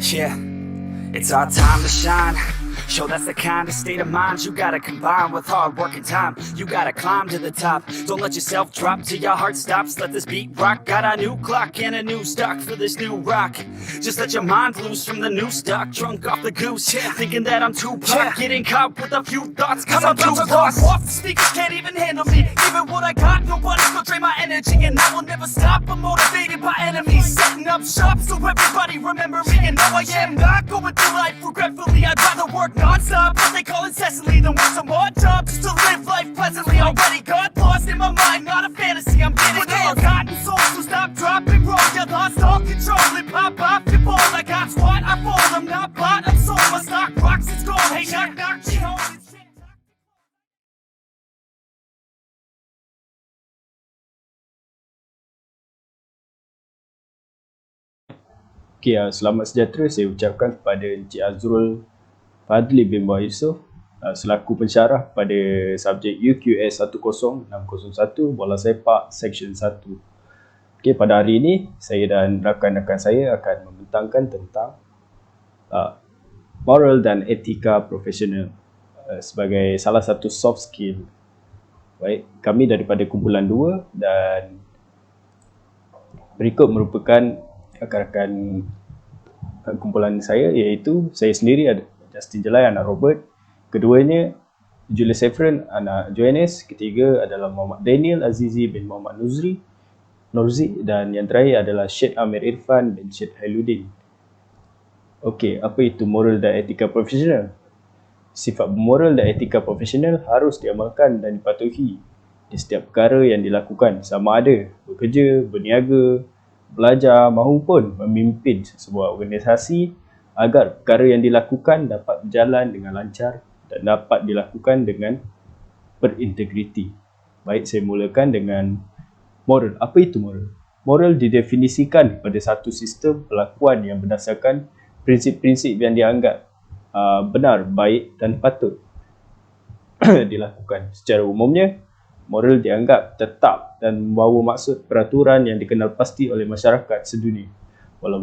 Yeah, it's our time to shine. Show that's the kind of state of mind you gotta combine with hard work and time. You gotta climb to the top. Don't let yourself drop till your heart stops. Let this beat rock. Got a new clock and a new stock for this new rock. Just let your mind loose from the new stock. Drunk off the goose, thinking that I'm too pop. Getting caught with a few thoughts, cause I'm too lost. Off the speakers can't even handle me. Even what I got, nobody's gonna drain my energy. And I will never stop, I'm motivated by enemies. Setting up shop so everybody remember me. And no, I am not going through life regretfully. I'd rather work non-stop, what they call incessantly, than work some more job just to live life pleasantly. Already got lost in my mind, not a fantasy, I'm getting it. Forgotten souls who stop, drop, and roll. You lost all control and pop off your ball. I got squat, I fall, I'm not bought, I'm sold. My stock rocks, it's gold. Hey, knock, knock, she home. Okay, selamat sejahtera saya ucapkan kepada Encik Azrul Fadli bin Wahid Yusof selaku pensyarah pada subjek UQS 10601 bola sepak Seksyen 1. Okay, pada hari ini saya dan rakan-rakan saya akan membentangkan tentang moral dan etika profesional sebagai salah satu soft skill. Baik, kami daripada kumpulan 2 dan berikut merupakan rakan-rakan kumpulan saya, iaitu saya sendiri ada Justin Jelai, anak Robert. Keduanya Julius Efren, anak Johannes. Ketiga adalah Muhammad Daniel Azizi bin Muhammad Norzi, dan yang terakhir adalah Syed Amir Irfan bin Syed Hailuddin. Okey, apa itu moral dan etika profesional? Sifat moral dan etika profesional harus diamalkan dan dipatuhi di setiap perkara yang dilakukan, sama ada bekerja, berniaga, belajar maupun memimpin sebuah organisasi, agar perkara yang dilakukan dapat berjalan dengan lancar dan dapat dilakukan dengan berintegriti. Baik, saya mulakan dengan moral. Apa itu moral? Moral didefinisikan pada satu sistem perlakuan yang berdasarkan prinsip-prinsip yang dianggap benar, baik dan patut dilakukan. Secara umumnya, moral dianggap tetap dan membawa maksud peraturan yang dikenal pasti oleh masyarakat sedunia. Walau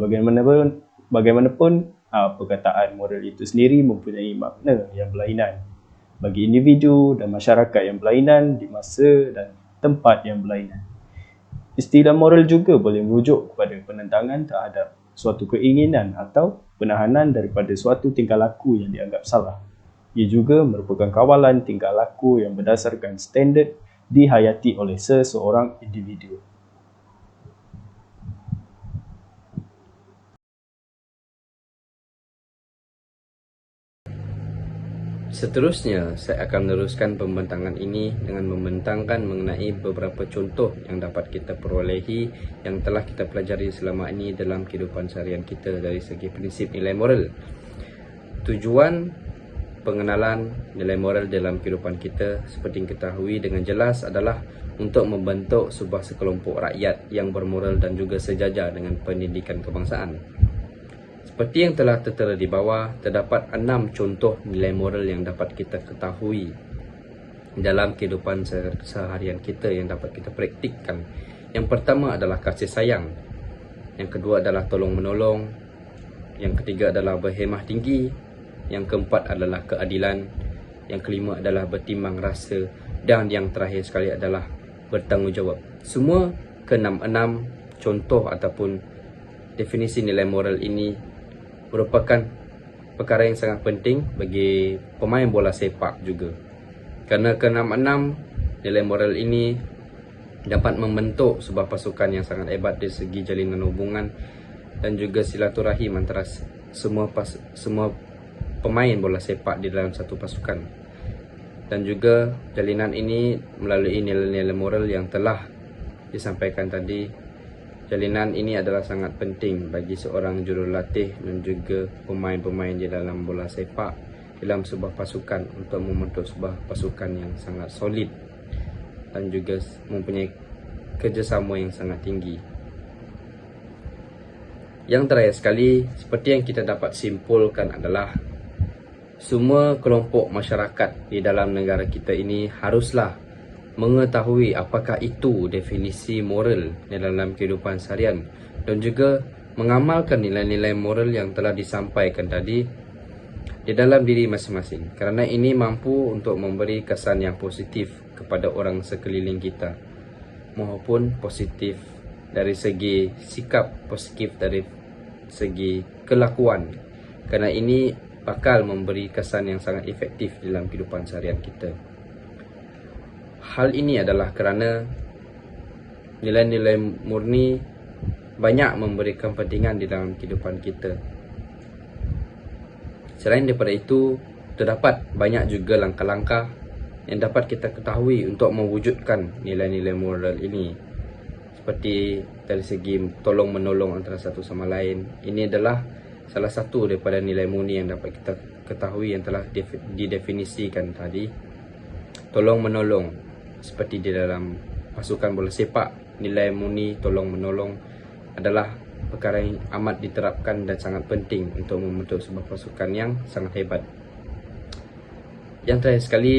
bagaimanapun, perkataan moral itu sendiri mempunyai makna yang berlainan bagi individu dan masyarakat yang berlainan di masa dan tempat yang berlainan. Istilah moral juga boleh merujuk kepada penentangan terhadap suatu keinginan atau penahanan daripada suatu tingkah laku yang dianggap salah. Ia juga merupakan kawalan tingkah laku yang berdasarkan standard dihayati oleh seseorang individu. Seterusnya, saya akan meneruskan pembentangan ini dengan membentangkan mengenai beberapa contoh yang dapat kita perolehi yang telah kita pelajari selama ini dalam kehidupan seharian kita dari segi prinsip nilai moral. Tujuan pengenalan nilai moral dalam kehidupan kita seperti yang kita ketahui dengan jelas adalah untuk membentuk sebuah sekelompok rakyat yang bermoral dan juga sejajar dengan pendidikan kebangsaan. Seperti yang telah tertera di bawah, terdapat 6 contoh nilai moral yang dapat kita ketahui dalam kehidupan seharian kita yang dapat kita praktikkan. Yang pertama adalah kasih sayang, yang kedua adalah tolong menolong, yang ketiga adalah berhemah tinggi, yang keempat adalah keadilan, yang kelima adalah bertimbang rasa, dan yang terakhir sekali adalah bertanggungjawab. Semua ke-6 contoh ataupun definisi nilai moral ini merupakan perkara yang sangat penting bagi pemain bola sepak juga. Kerana ke-6 nilai moral ini dapat membentuk sebuah pasukan yang sangat hebat dari segi jalinan hubungan dan juga silaturahim antara semua pemain bola sepak di dalam satu pasukan. Dan juga jalinan ini melalui nilai-nilai moral yang telah disampaikan tadi. Jalinan ini adalah sangat penting bagi seorang jurulatih dan juga pemain-pemain di dalam bola sepak dalam sebuah pasukan untuk membentuk sebuah pasukan yang sangat solid dan juga mempunyai kerjasama yang sangat tinggi. Yang terakhir sekali, seperti yang kita dapat simpulkan adalah semua kelompok masyarakat di dalam negara kita ini haruslah mengetahui apakah itu definisi moral dalam kehidupan seharian dan juga mengamalkan nilai-nilai moral yang telah disampaikan tadi di dalam diri masing-masing, kerana ini mampu untuk memberi kesan yang positif kepada orang sekeliling kita, maupun positif dari segi sikap, positif dari segi kelakuan, kerana ini bakal memberi kesan yang sangat efektif dalam kehidupan seharian kita. Hal ini adalah kerana nilai-nilai murni banyak memberikan pentingan di dalam kehidupan kita. Selain daripada itu, terdapat banyak juga langkah-langkah yang dapat kita ketahui untuk mewujudkan nilai-nilai moral ini. Seperti dari segi tolong menolong antara satu sama lain. Ini adalah salah satu daripada nilai murni yang dapat kita ketahui yang telah didefinisikan tadi. Tolong menolong, seperti di dalam pasukan bola sepak, nilai murni tolong menolong adalah perkara yang amat diterapkan dan sangat penting untuk membentuk sebuah pasukan yang sangat hebat. Yang terakhir sekali,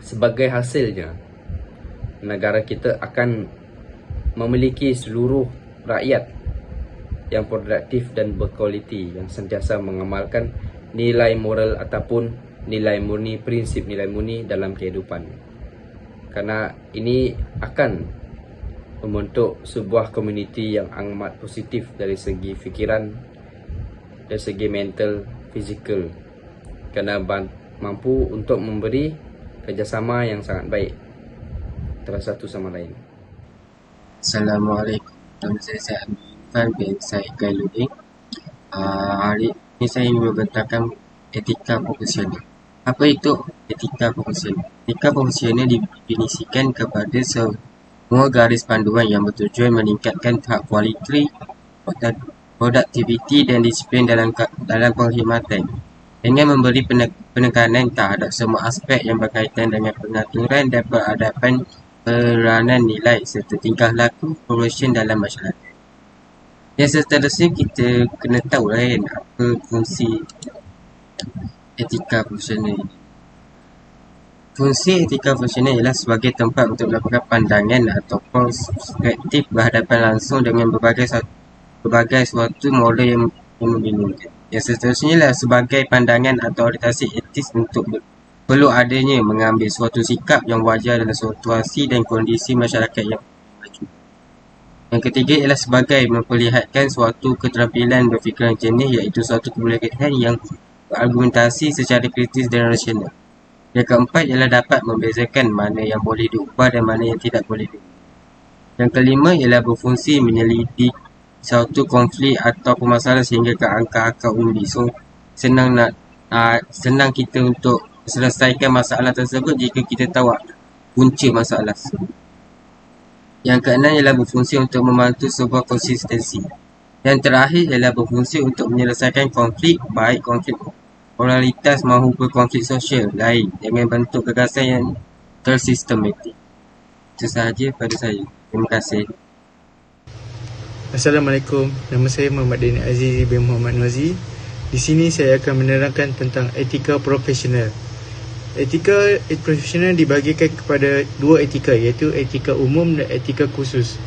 sebagai hasilnya, negara kita akan memiliki seluruh rakyat yang produktif dan berkualiti, yang sentiasa mengamalkan nilai moral ataupun nilai murni, prinsip nilai murni dalam kehidupan. Karena ini akan membentuk sebuah komuniti yang amat positif dari segi fikiran, dari segi mental, fizikal, kerana mampu untuk memberi kerjasama yang sangat baik antara satu sama lain. Assalamualaikum. Nama saya Irfan bin Said Gailudin. Hari ini saya ingin membentangkan etika profesional. Apa itu etika profesional? Etika profesional didefinisikan kepada semua garis panduan yang bertujuan meningkatkan tahap kualiti, produktiviti dan disiplin dalam perkhidmatan, dengan memberi penekanan terhadap semua aspek yang berkaitan dengan pengaturan dan peradaban peranan nilai serta tingkah laku profesion dalam masyarakat. Yang seterusnya kita kena tahu kan apa fungsi etika profesional ini. Fungsi etika profesional ialah sebagai tempat untuk melakukan pandangan atau perspektif berhadapan langsung dengan berbagai suatu moral yang membingungkan. Yang seterusnya ialah sebagai pandangan atau orientasi etis untuk perlu adanya mengambil suatu sikap yang wajar dalam situasi dan kondisi masyarakat yang maju. Yang ketiga ialah sebagai memperlihatkan suatu keterampilan berfikiran jernih, iaitu suatu kebolehan yang berargumentasi secara kritis dan rasional. Yang keempat ialah dapat membezakan mana yang boleh diubah dan mana yang tidak boleh diubah. Yang kelima ialah berfungsi menyelidiki suatu konflik atau permasalahan sehingga ke akar umbi. So, senang kita untuk selesaikan masalah tersebut jika kita tahu punca masalah. Yang keenam ialah berfungsi untuk membantu sebuah konsistensi. Yang terakhir ialah berfungsi untuk menyelesaikan konflik, baik konflik moralitas maupun konflik sosial lain dengan bentuk gagasan yang tersistematik. Itu sahaja pada saya. Terima kasih. Assalamualaikum. Nama saya Muhammad Daniel Azizi bin Muhammad Noazi. Di sini saya akan menerangkan tentang etika profesional. Etika profesional dibahagikan kepada dua etika, iaitu etika umum dan etika khusus.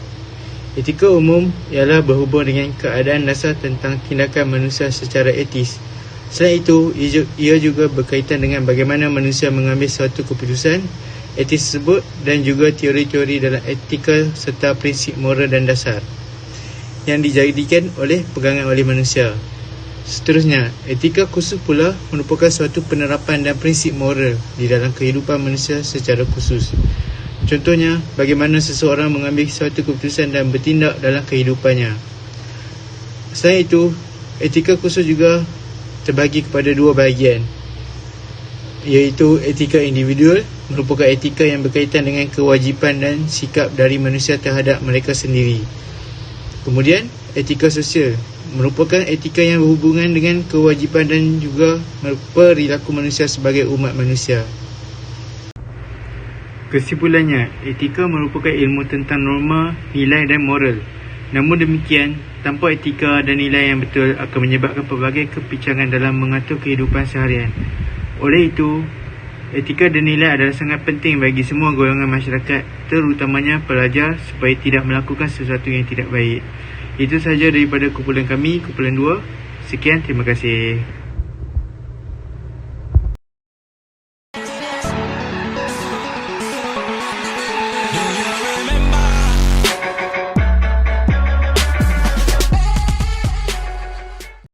Etika umum ialah berhubung dengan keadaan dasar tentang tindakan manusia secara etis. Selain itu, ia juga berkaitan dengan bagaimana manusia mengambil suatu keputusan etis tersebut dan juga teori-teori dalam etika serta prinsip moral dan dasar yang dijadikan pegangan oleh manusia. Seterusnya, etika khusus pula merupakan suatu penerapan dan prinsip moral di dalam kehidupan manusia secara khusus. Contohnya, bagaimana seseorang mengambil suatu keputusan dan bertindak dalam kehidupannya. Selain itu, etika khusus juga terbagi kepada dua bahagian, iaitu etika individual, merupakan etika yang berkaitan dengan kewajipan dan sikap dari manusia terhadap mereka sendiri. Kemudian, etika sosial merupakan etika yang berhubungan dengan kewajipan dan juga perilaku manusia sebagai umat manusia. Kesimpulannya, etika merupakan ilmu tentang norma, nilai dan moral. Namun demikian, tanpa etika dan nilai yang betul akan menyebabkan pelbagai kepincangan dalam mengatur kehidupan seharian. Oleh itu, etika dan nilai adalah sangat penting bagi semua golongan masyarakat, terutamanya pelajar, supaya tidak melakukan sesuatu yang tidak baik. Itu sahaja daripada kumpulan kami, kumpulan 2. Sekian, terima kasih.